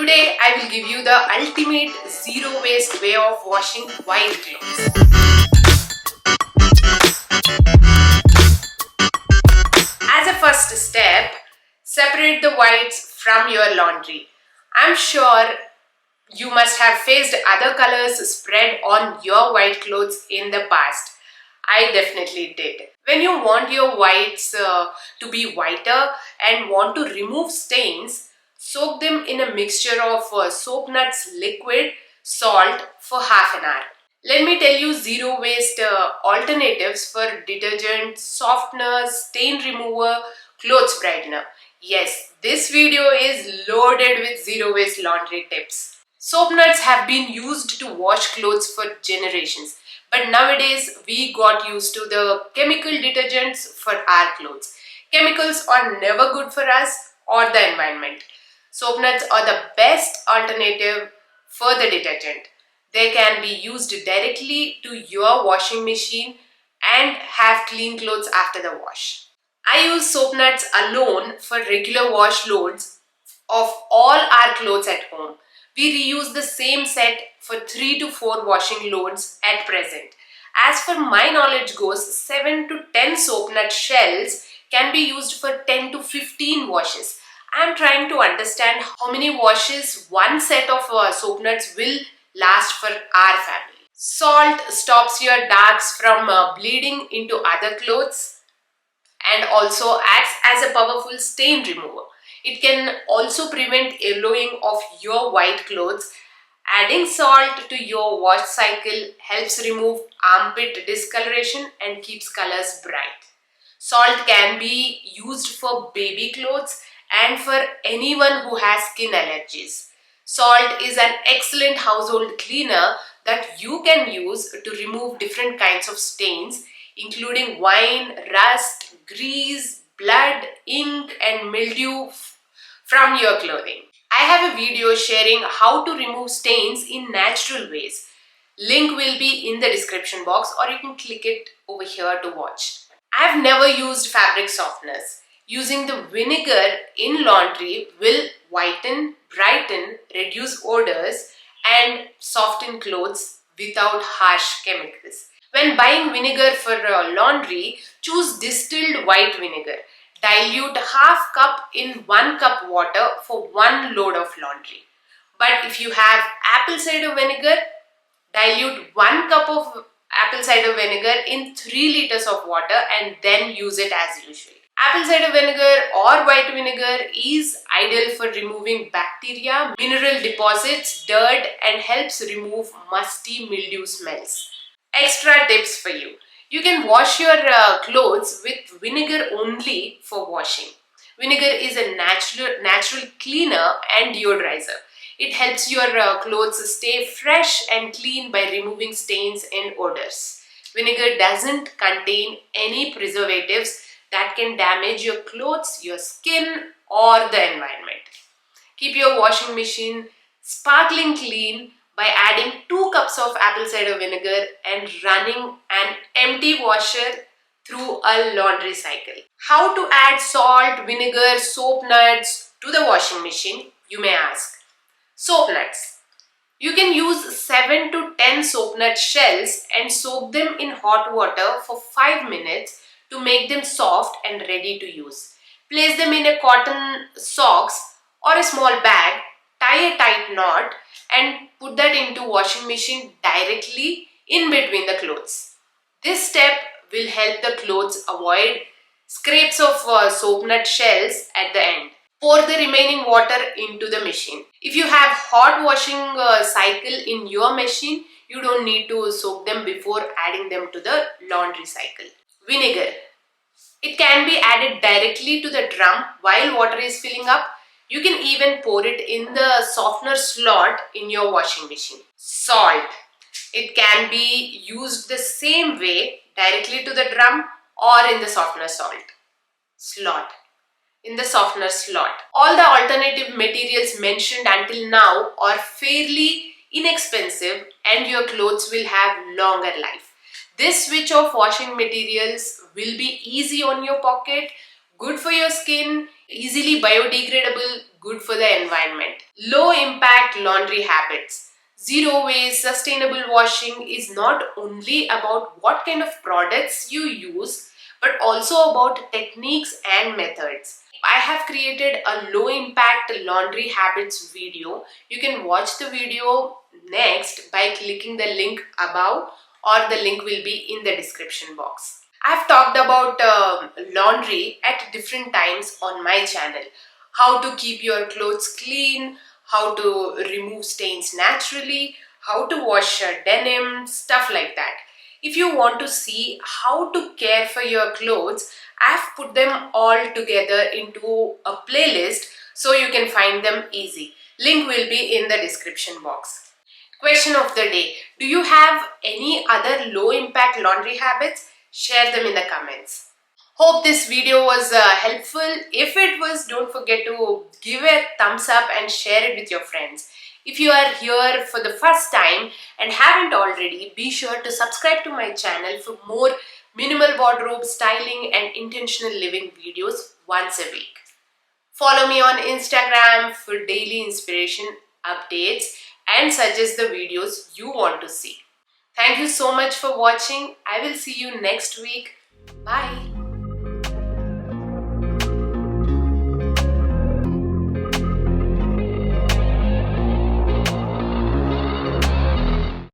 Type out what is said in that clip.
Today I will give you the ultimate zero waste way of washing white clothes. As a first step, separate the whites from your laundry. I'm sure you must have faced other colors spread on your white clothes in the past. I definitely did. When you want your whites to be whiter and want to remove stains, soak them in a mixture of soap nuts liquid, salt for half an hour. Let me tell you zero waste alternatives for detergent, softener, stain remover, clothes brightener. Yes, this video is loaded with zero waste laundry tips. Soap nuts have been used to wash clothes for generations. But nowadays, we got used to the chemical detergents for our clothes. Chemicals are never good for us or the environment. Soap nuts are the best alternative for the detergent. They can be used directly to your washing machine and have clean clothes after the wash. I use soap nuts alone for regular wash loads of all our clothes at home. We reuse the same set for 3 to 4 washing loads at present. As for my knowledge goes, 7 to 10 soap nut shells can be used for 10 to 15 washes. I am trying to understand how many washes one set of soap nuts will last for our family. Salt stops your darks from bleeding into other clothes and also acts as a powerful stain remover. It can also prevent yellowing of your white clothes. Adding salt to your wash cycle helps remove armpit discoloration and keeps colors bright. Salt can be used for baby clothes and for anyone who has skin allergies. Salt is an excellent household cleaner that you can use to remove different kinds of stains, including wine, rust, grease, blood, ink, and mildew from your clothing. I have a video sharing how to remove stains in natural ways. Link will be in the description box or you can click it over here to watch. I have never used fabric softeners. Using the vinegar in laundry will whiten, brighten, reduce odors and soften clothes without harsh chemicals. When buying vinegar for laundry, choose distilled white vinegar. Dilute half cup in 1 cup water for 1 load of laundry. But if you have apple cider vinegar, dilute 1 cup of apple cider vinegar in 3 liters of water and then use it as usual. Apple cider vinegar or white vinegar is ideal for removing bacteria, mineral deposits, dirt and helps remove musty mildew smells. Extra tips for you. You can wash your clothes with vinegar only for washing. Vinegar is a natural cleaner and deodorizer. It helps your clothes stay fresh and clean by removing stains and odors. Vinegar doesn't contain any preservatives that can damage your clothes, your skin or the environment. Keep your washing machine sparkling clean by adding 2 cups of apple cider vinegar and running an empty washer through a laundry cycle. How to add salt, vinegar, soap nuts to the washing machine, you may ask. Soap nuts. You can use 7 to 10 soap nut shells and soak them in hot water for 5 minutes to make them soft and ready to use. Place them in a cotton socks or a small bag, tie a tight knot and put that into washing machine directly in between the clothes. This step will help the clothes avoid scrapes of soap nut shells at the end. Pour the remaining water into the machine. If you have hot washing cycle in your machine, you don't need to soak them before adding them to the laundry cycle. Vinegar. It can be added directly to the drum while water is filling up. You can even pour it in the softener slot in your washing machine. Salt. It can be used the same way directly to the drum or in the softener slot. In the softener slot. All the alternative materials mentioned until now are fairly inexpensive and your clothes will have longer life. This switch of washing materials will be easy on your pocket, good for your skin, easily biodegradable, good for the environment. Low impact laundry habits. Zero waste, sustainable washing is not only about what kind of products you use, but also about techniques and methods. I have created a low impact laundry habits video. You can watch the video next by clicking the link above, or the link will be in the description box. I've talked about laundry at different times on my channel. How to keep your clothes clean, how to remove stains naturally, how to wash your denim, stuff like that. If you want to see how to care for your clothes, I've put them all together into a playlist so you can find them easy. Link will be in the description box. Question of the day. Do you have any other low impact laundry habits? Share them in the comments. Hope this video was helpful. If it was, don't forget to give a thumbs up and share it with your friends. If you are here for the first time and haven't already, be sure to subscribe to my channel for more minimal wardrobe styling and intentional living videos once a week. Follow me on Instagram for daily inspiration updates and suggest the videos you want to see. Thank you so much for watching. I will see you next week. Bye.